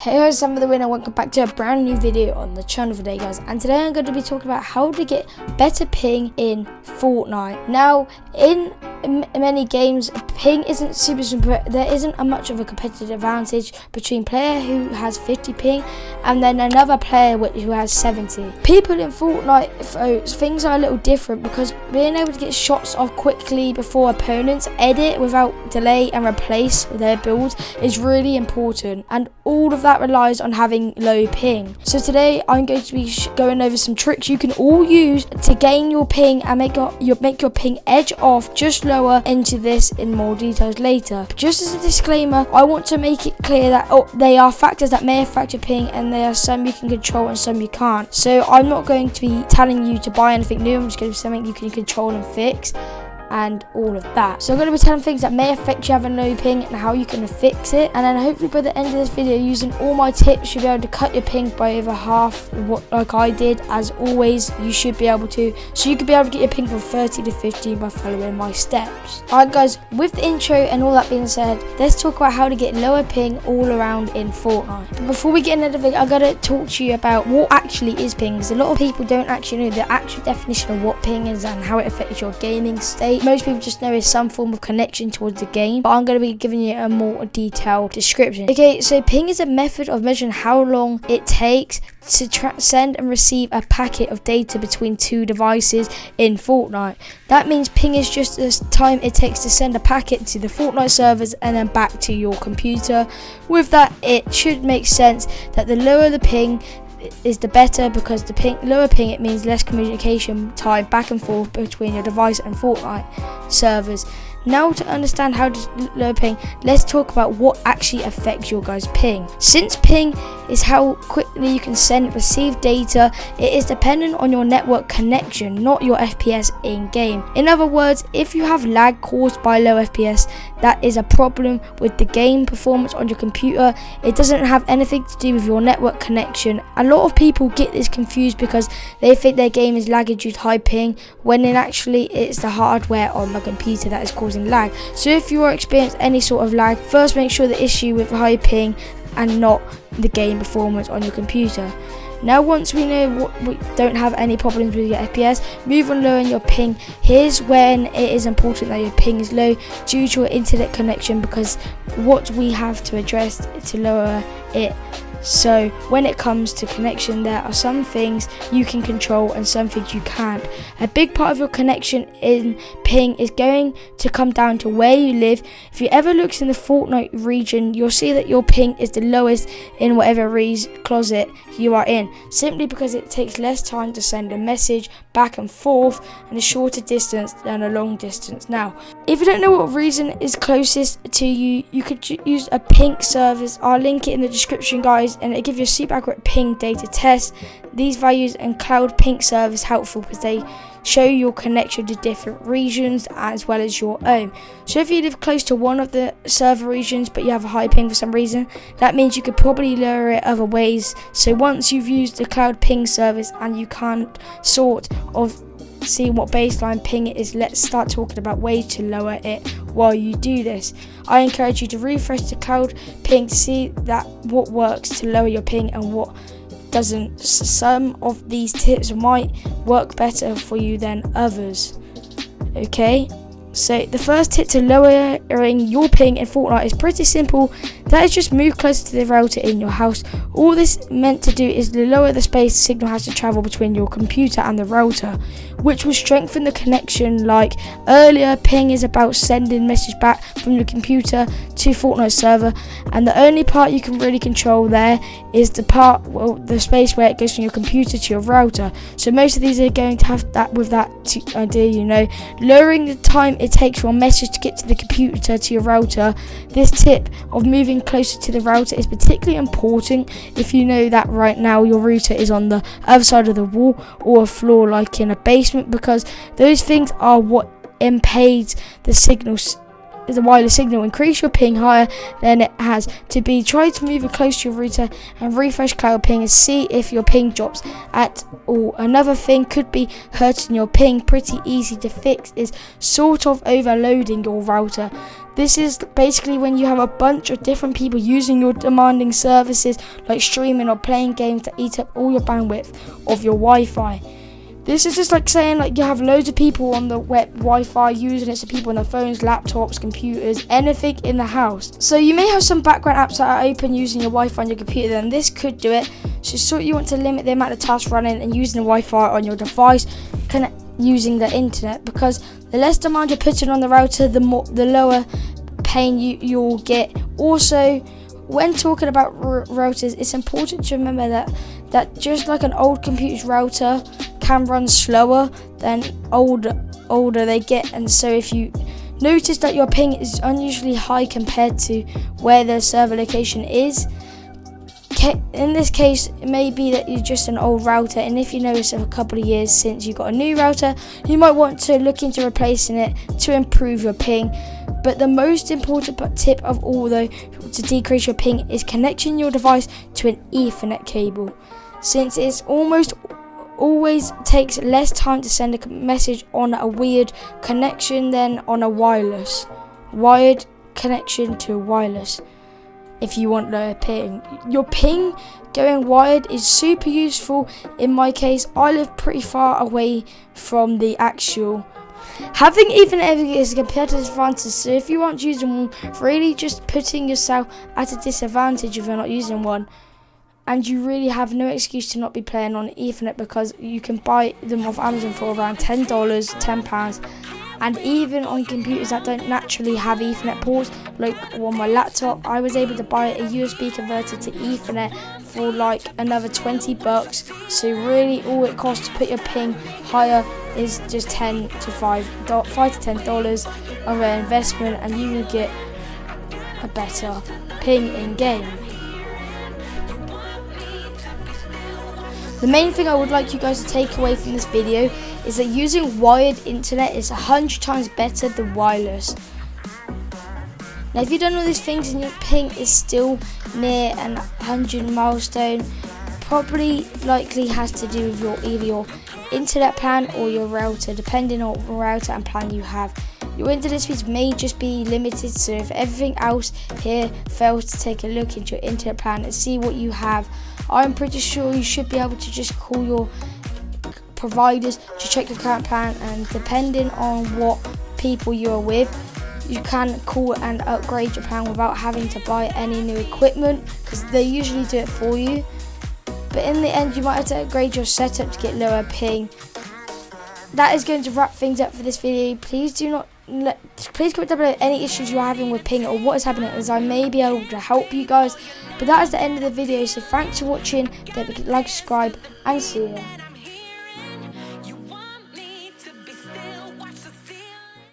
Hey guys, SamFTW and welcome back to a brand new video on the channel today, guys. And today I'm going to be talking about how to get better ping in Fortnite. Now, in many games, ping isn't super. There isn't much of a competitive advantage between player who has 50 ping and then another player who has 70. People in Fortnite, things are a little different because being able to get shots off quickly before opponents edit without delay and replace their builds is really important, and all of that relies on having low ping. So today I'm going to be going over some tricks you can all use to gain your ping and make your ping edge off just lower. Into this in more details later. But just as a disclaimer, I want to make it clear that they are factors that may affect your ping, and there are some you can control and some you can't. So I'm not going to be telling you to buy anything new. I'm just going to be something you can control and fix and all of that. So I'm going to be telling things that may affect you having low ping and how you can fix it, and then hopefully by the end of this video, using all my tips, you'll be able to cut your ping by over half, like I did. As always, you should be able to, so you could be able to get your ping from 30 to 15 by following my steps. Alright guys, with the intro and all that being said, let's talk about how to get lower ping all around in Fortnite. But before we get into the video, I gotta talk to you about what actually is ping, because a lot of people don't actually know the actual definition of what ping is and how it affects your gaming state. Most people just know it's some form of connection towards the game, but I'm going to be giving you a more detailed description. Okay, so ping is a method of measuring how long it takes to send and receive a packet of data between two devices in Fortnite. That means ping is just the time it takes to send a packet to the Fortnite servers and then back to your computer. With that, it should make sense that the lower the ping is the better, because the lower ping, it means less communication time back and forth between your device and Fortnite servers. Now, to understand how to lower ping, let's talk about what actually affects your guys' ping. Since ping is how quickly you can send and receive data, it is dependent on your network connection, not your FPS in game. In other words, if you have lag caused by low FPS, that is a problem with the game performance on your computer. It doesn't have anything to do with your network connection. A lot of people get this confused because they think their game is lagging due to high ping, when in actually it's the hardware on the computer that is causing lag. So if you are experiencing any sort of lag, first make sure the issue with high ping and not the game performance on your computer. Now, once we know we don't have any problems with your FPS, move on lowering your ping. Here's when it is important that your ping is low due to your internet connection, because what we have to address to lower it. So when it comes to connection, there are some things you can control and some things you can't. A big part of your connection in ping is going to come down to where you live. If you ever look in the Fortnite region, you'll see that your ping is the lowest in whatever closet you are in, simply because it takes less time to send a message back and forth and a shorter distance than a long distance. Now, if you don't know what region is closest to you, you could use a ping service. I'll link it in the description, guys, and it gives you a super accurate ping data test. These values and cloud ping service helpful because they show your connection to different regions as well as your own. So if you live close to one of the server regions but you have a high ping for some reason, that means you could probably lower it other ways. So once you've used the cloud ping service and you can't sort of see what baseline ping it is, let's start talking about ways to lower it. While you do this, I encourage you to refresh the cloud ping to see that what works to lower your ping and what doesn't. Some of these tips might work better for you than others. Okay, so the first tip to lowering your ping in Fortnite is pretty simple. That is just move closer to the router in your house. All this meant to do is to lower the space the signal has to travel between your computer and the router, which will strengthen the connection. Like earlier, ping is about sending message back from your computer to Fortnite server, and the only part you can really control there is the space where it goes from your computer to your router. So most of these are going to have that with that idea, lowering the time it takes for a message to get to the computer to your router. This tip of moving closer to the router is particularly important if you know that right now your router is on the other side of the wall or a floor like in a basement, because those things are what impedes the signals the wireless signal increase your ping higher than it has to be. Try to move it close to your router and refresh cloud ping and see if your ping drops at all. Another thing could be hurting your ping, pretty easy to fix, is sort of overloading your router. This is basically when you have a bunch of different people using your demanding services like streaming or playing games that eat up all your bandwidth of your Wi-Fi. This is just like saying like you have loads of people on the Wi-Fi using it, so people on their phones, laptops, computers, anything in the house. So you may have some background apps that are open using your Wi-Fi on your computer, then this could do it. So you want to limit the amount of tasks running and using the Wi-Fi on your device using the internet, because the less demand you're putting on the router, the lower pain you'll get. Also, when talking about routers, it's important to remember that just like an old computer's router can run slower than older they get, and so if you notice that your ping is unusually high compared to where the server location is, in this case it may be that you're just an old router, and if you notice a couple of years since you got a new router, you might want to look into replacing it to improve your ping. But the most important tip of all though to decrease your ping is connecting your device to an Ethernet cable, since it's almost always takes less time to send a message on a wired connection than on a wired connection to wireless. If you want lower ping, your ping going wired is super useful. In my case, I live pretty far away from the actual. Having Ethernet is a competitive advantage, so if you aren't using one, really just putting yourself at a disadvantage if you're not using one. And you really have no excuse to not be playing on Ethernet, because you can buy them off Amazon for around $10, £10. And even on computers that don't naturally have Ethernet ports, like on my laptop, I was able to buy a USB converter to Ethernet for like another $20. So really all it costs to put your ping higher is just $5 to $10 of an investment, and you will get a better ping in game. The main thing I would like you guys to take away from this video is that using wired internet is 100 times better than wireless. Now if you've done all these things and your ping is still near an 100 milestone, probably likely has to do with either your internet plan or your router, depending on what router and plan you have. Your internet speeds may just be limited, so if everything else here fails, to take a look into your internet plan and see what you have. I'm pretty sure you should be able to just call your providers to check your current plan, and depending on what people you are with, you can call and upgrade your plan without having to buy any new equipment, because they usually do it for you. But in the end, you might have to upgrade your setup to get lower ping. That is going to wrap things up for this video. Please comment down below any issues you're having with ping or what is happening, as I may be able to help you guys. But that is the end of the video, so thanks for watching. Don't forget to like, subscribe, and see ya.